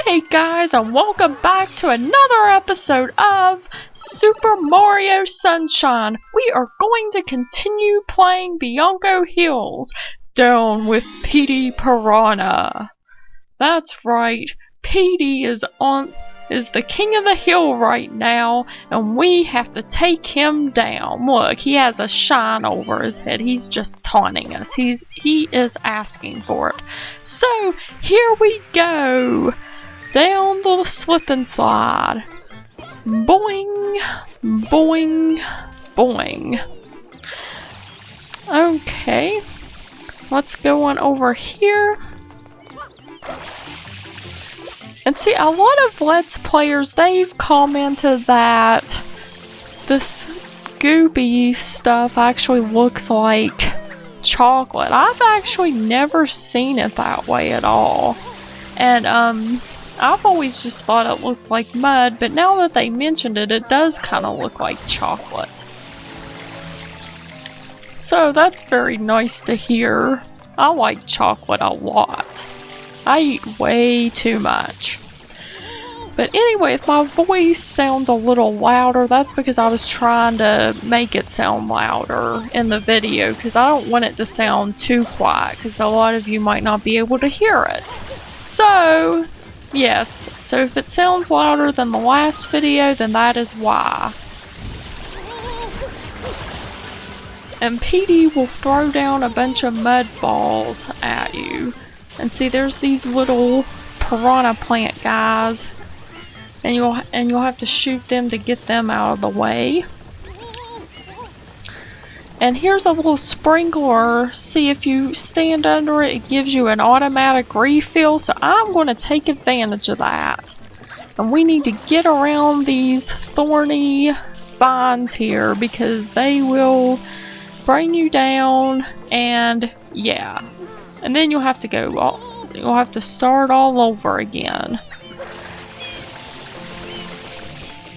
Hey guys, and welcome back to another episode of Super Mario Sunshine. We are going to continue playing Bianco Hills down with Petey Piranha. That's right, Petey is the king of the hill right now, and we have to take him down. Look, he has a shine over his head. He's just taunting us. He is asking for it. So, here we go. Down the slip and slide. Boing, boing, boing. Okay. Let's go on over here. And see, a lot of Let's Players, they've commented that this goopy stuff actually looks like chocolate. I've actually never seen it that way at all. And, I've always just thought it looked like mud, but now that they mentioned it, it does kind of look like chocolate. So that's very nice to hear. I like chocolate a lot. I eat way too much. But anyway, if my voice sounds a little louder, that's because I was trying to make it sound louder in the video, because I don't want it to sound too quiet, because a lot of you might not be able to hear it. So, yes, so if it sounds louder than the last video, then that is why. And Petey will throw down a bunch of mud balls at you. And see, there's these little piranha plant guys, and you'll have to shoot them to get them out of the way. And here's a little sprinkler. See, if you stand under it, it gives you an automatic refill, so I'm going to take advantage of that. And we need to get around these thorny vines here, because they will bring you down, and yeah. And then you'll have to start all over again.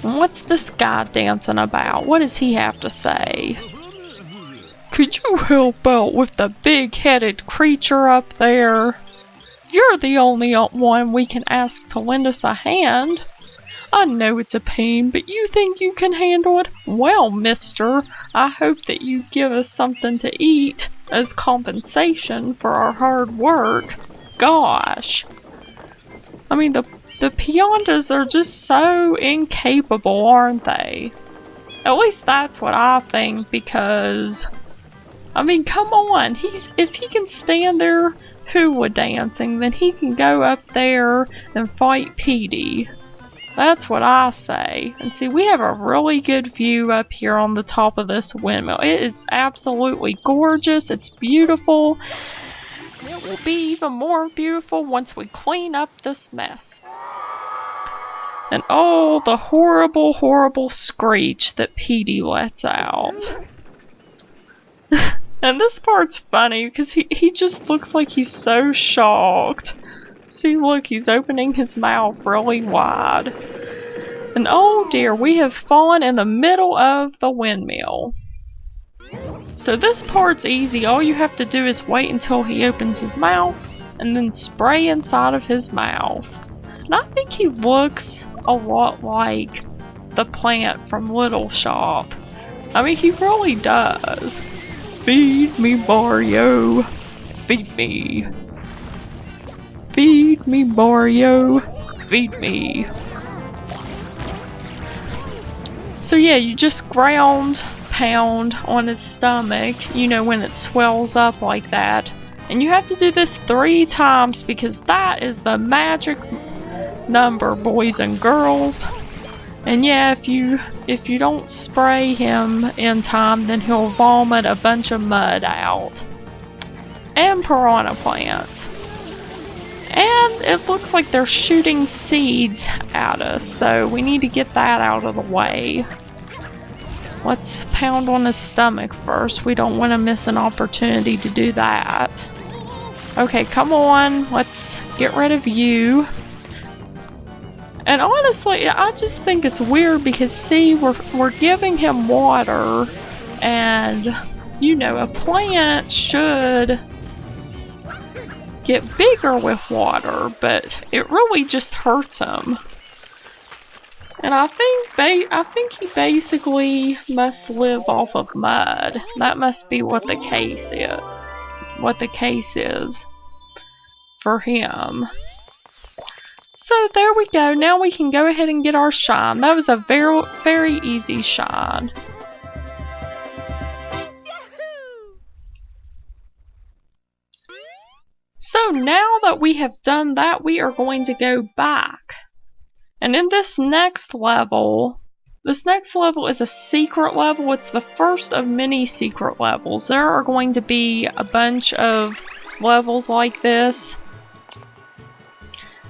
And what's this guy dancing about? What does he have to say? Could you help out with the big-headed creature up there? You're the only one we can ask to lend us a hand. I know it's a pain, but you think you can handle it? Well, mister, I hope that you give us something to eat as compensation for our hard work. Gosh. I mean, the Piranhas are just so incapable, aren't they? At least that's what I think, because, I mean, come on, if he can stand there hula dancing, then he can go up there and fight Petey. That's what I say. And see, we have a really good view up here on the top of this windmill. It is absolutely gorgeous. It's beautiful. It will be even more beautiful once we clean up this mess. And oh, the horrible, horrible screech that Petey lets out. And this part's funny because he just looks like he's so shocked. See, look, he's opening his mouth really wide. And oh dear, we have fallen in the middle of the windmill. So this part's easy. All you have to do is wait until he opens his mouth and then spray inside of his mouth. And I think he looks a lot like the plant from Little Shop. I mean, he really does. Feed me, Mario. Feed me. Feed me, Mario. Feed me. So yeah, you just pound on his stomach, you know, when it swells up like that. And you have to do this 3 times, because that is the magic number, boys and girls. And yeah, if you don't spray him in time, then he'll vomit a bunch of mud out. And piranha plants. And it looks like they're shooting seeds at us, so we need to get that out of the way. Let's pound on his stomach first. We don't want to miss an opportunity to do that. Okay, come on. Let's get rid of you. And honestly, I just think it's weird because, see, we're giving him water, and, you know, a plant should get bigger with water, but it really just hurts him. And I think he basically must live off of mud. That must be what the case is. What the case is for him. So there we go. Now we can go ahead and get our shine. That was a very, very easy shine. So now that we have done that, we are going to go back. And in this next level is a secret level. It's the first of many secret levels. There are going to be a bunch of levels like this.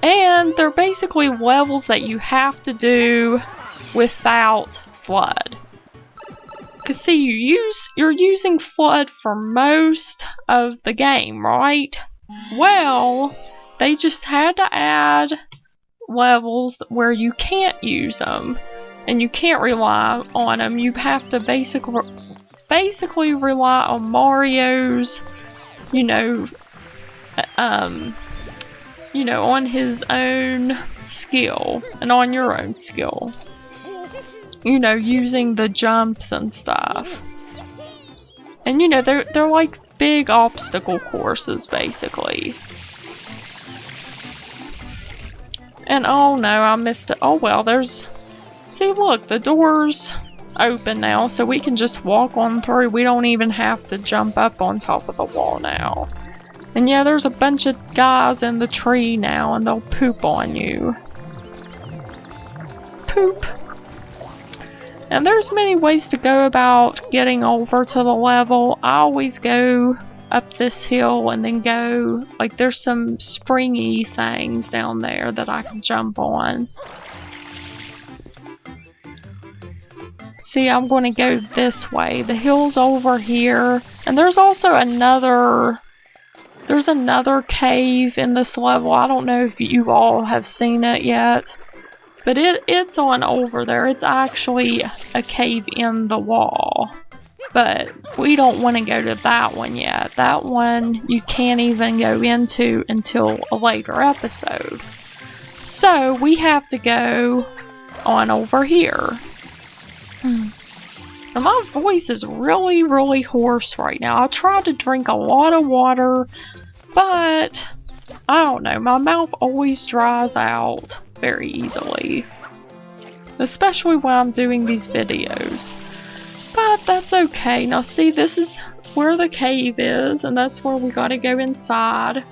And they're basically levels that you have to do without FLUDD. Cause see, you're using FLUDD for most of the game, right? Well, they just had to add levels where you can't use them and you can't rely on them. You have to basically rely on Mario's, on his own skill and on your own skill. Using the jumps and stuff. And they're like big obstacle courses basically. And oh no, I missed it. Oh well, see look, the door's open now, so we can just walk on through. We don't even have to jump up on top of the wall now. And yeah, there's a bunch of guys in the tree now, and they'll poop on you. Poop. And there's many ways to go about getting over to the level. I always go up this hill and then go, like there's some springy things down there that I can jump on. See, I'm going to go this way. The hill's over here. And there's also another cave in this level. I don't know if you all have seen it yet. But it's on over there. It's actually a cave in the wall. But we don't want to go to that one yet. That one you can't even go into until a later episode. So we have to go on over here. And my voice is really, really hoarse right now. I tried to drink a lot of water, but I don't know. My mouth always dries out very easily, especially when I'm doing these videos, but that's okay. Now see, this is where the cave is, and that's where we gotta go inside,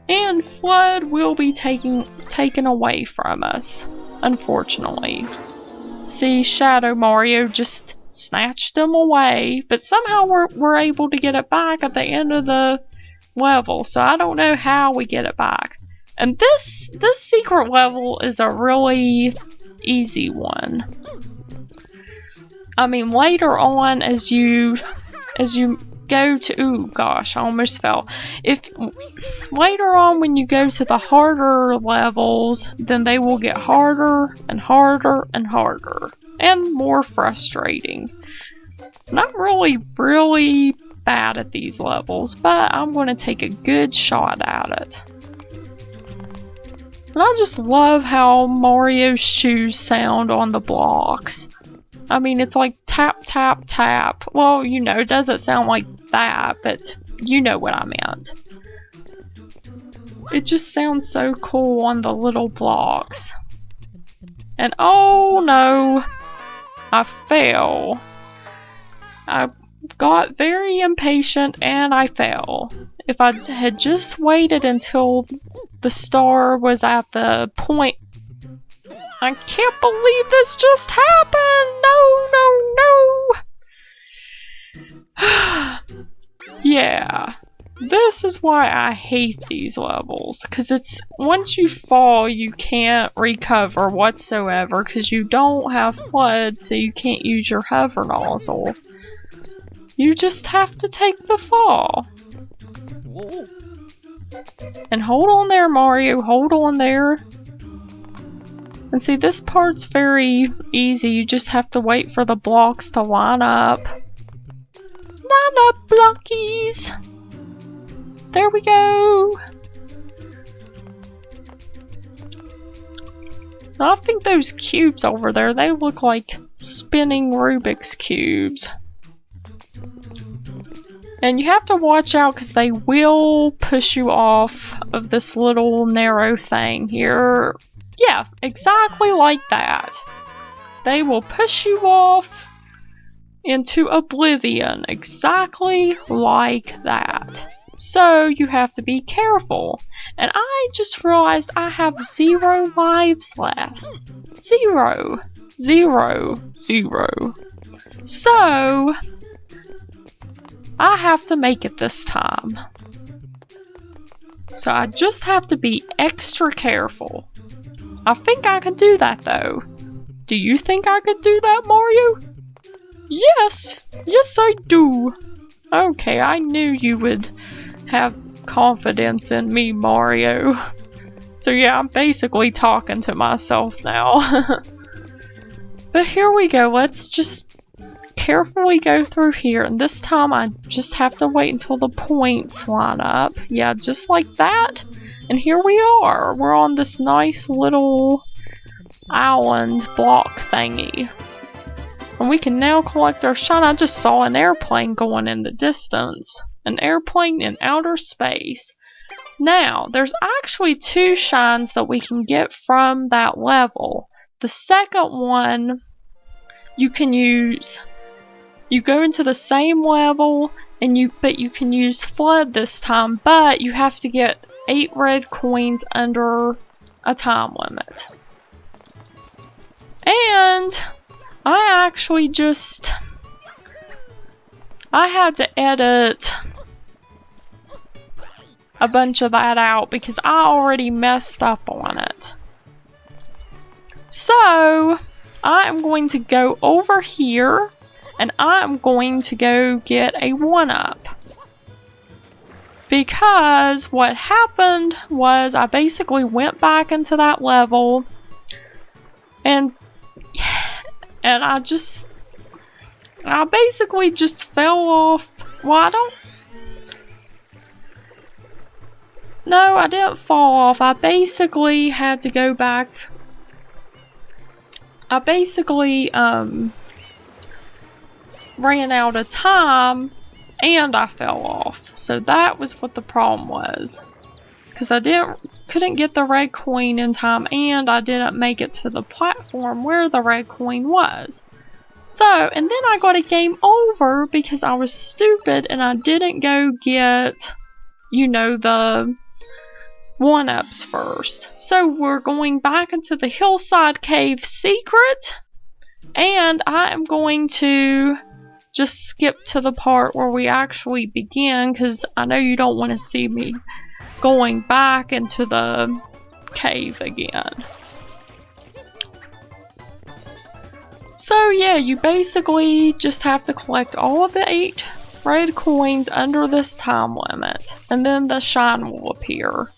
and FLUDD will be taken away from us, unfortunately. See, Shadow Mario just snatched them away, but somehow we're able to get it back at the end of the level, so I don't know how we get it back. And this secret level is a really easy one. I mean, later on as you go to, ooh gosh, I almost fell. Later on when you go to the harder levels, then they will get harder and harder and harder and more frustrating. And I'm really, really bad at these levels, but I'm going to take a good shot at it. And I just love how Mario's shoes sound on the blocks. I mean, it's like tap, tap, tap. Well, it doesn't sound like that, but you know what I meant. It just sounds so cool on the little blocks. And oh no, I fell. I got very impatient and I fell. If I had just waited until the star was at the point. I can't believe this just happened! No! Yeah. This is why I hate these levels. Because once you fall, you can't recover whatsoever. Because you don't have FLUDD, so you can't use your hover nozzle. You just have to take the fall. And hold on there, Mario, hold on there. And see, this part's very easy. You just have to wait for the blocks to line up. Line up, blockies! There we go! I think those cubes over there, they look like spinning Rubik's cubes. And you have to watch out because they will push you off of this little narrow thing here. Yeah, exactly like that. They will push you off into oblivion, exactly like that. So you have to be careful. And I just realized I have 0 lives left. 0. 0. 0. So I have to make it this time. So I just have to be extra careful. I think I can do that though. Do you think I could do that, Mario? Yes! Yes I do! Okay, I knew you would have confidence in me, Mario. So yeah, I'm basically talking to myself now. But here we go, let's just carefully go through here, and this time I just have to wait until the points line up. Yeah, just like that. And here we are. We're on this nice little island block thingy. And we can now collect our shine. I just saw an airplane going in the distance. An airplane in outer space. Now, there's actually 2 shines that we can get from that level. The second one you can use. You go into the same level, but you can use FLUDD this time, but you have to get 8 red coins under a time limit. And I actually just... I had to edit a bunch of that out because I already messed up on it. So, I am going to go over here and I'm going to go get a 1-up. Because what happened was I basically went back into that level and I basically just fell off. Well, No, I didn't fall off. I basically had to go back. I basically, ran out of time and I fell off. So that was what the problem was. Because I couldn't get the red coin in time and I didn't make it to the platform where the red coin was. So, and then I got a game over because I was stupid and I didn't go get, you know, the 1-ups first. So we're going back into the hillside cave secret and I am going to just skip to the part where we actually begin because I know you don't want to see me going back into the cave again. So yeah, you basically just have to collect all of the 8 red coins under this time limit and then the shine will appear.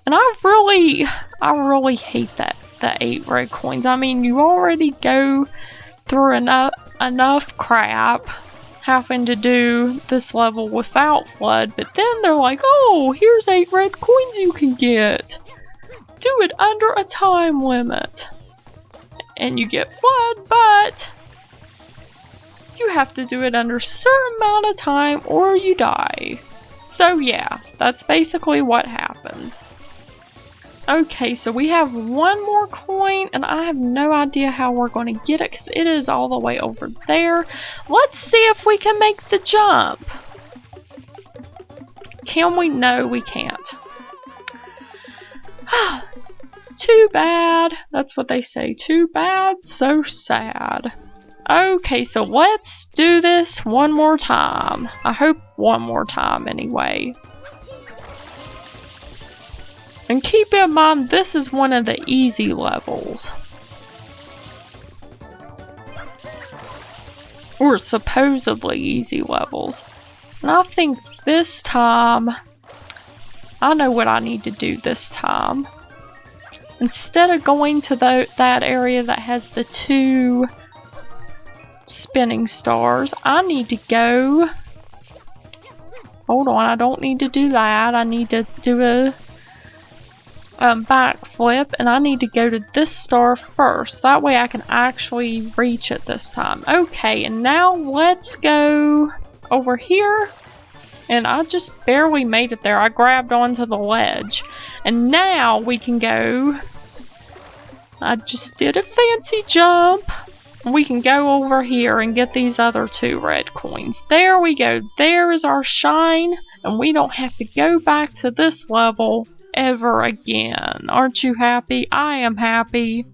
And I really hate that, the 8 red coins. I mean, you already go through enough crap having to do this level without FLUDD, but then they're like, oh, here's 8 red coins you can get. Do it under a time limit. And you get FLUDD, but you have to do it under a certain amount of time or you die. So yeah, that's basically what happens. Okay, so we have 1 more coin, and I have no idea how we're going to get it because it is all the way over there. Let's see if we can make the jump. Can we? No, we can't. Too bad. That's what they say. Too bad, so sad. Okay, so let's do this one more time. I hope one more time anyway. And keep in mind, this is one of the easy levels. Or supposedly easy levels. And I think this time, I know what I need to do this time. Instead of going to that area that has the 2 spinning stars, I need to go Hold on, I don't need to do that. I need to do a backflip, and I need to go to this star first. That way I can actually reach it this time. Okay, and now let's go over here. And I just barely made it there. I grabbed onto the ledge. And now we can go. I just did a fancy jump. We can go over here and get these other 2 red coins. There we go. There is our shine. And we don't have to go back to this level ever again. Aren't you happy? I am happy.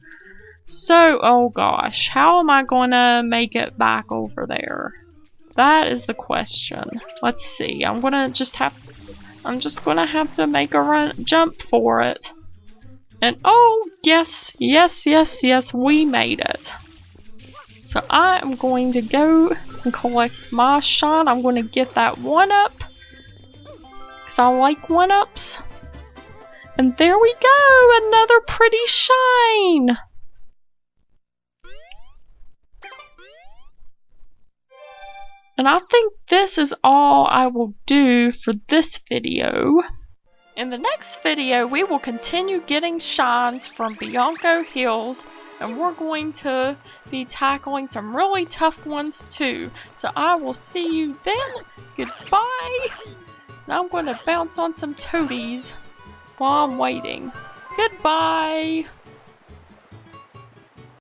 So, oh gosh, how am I gonna make it back over there? That is the question. Let's see. I'm just gonna have to make a jump for it. And oh, yes, yes, yes, yes, we made it. So I am going to go and collect my shine. I'm going to get that 1-up. Because I like 1-ups. And there we go! Another pretty shine! And I think this is all I will do for this video. In the next video, we will continue getting shines from Bianco Hills, and we're going to be tackling some really tough ones too. So I will see you then. Goodbye! Now I'm going to bounce on some toadies while I'm waiting. Goodbye!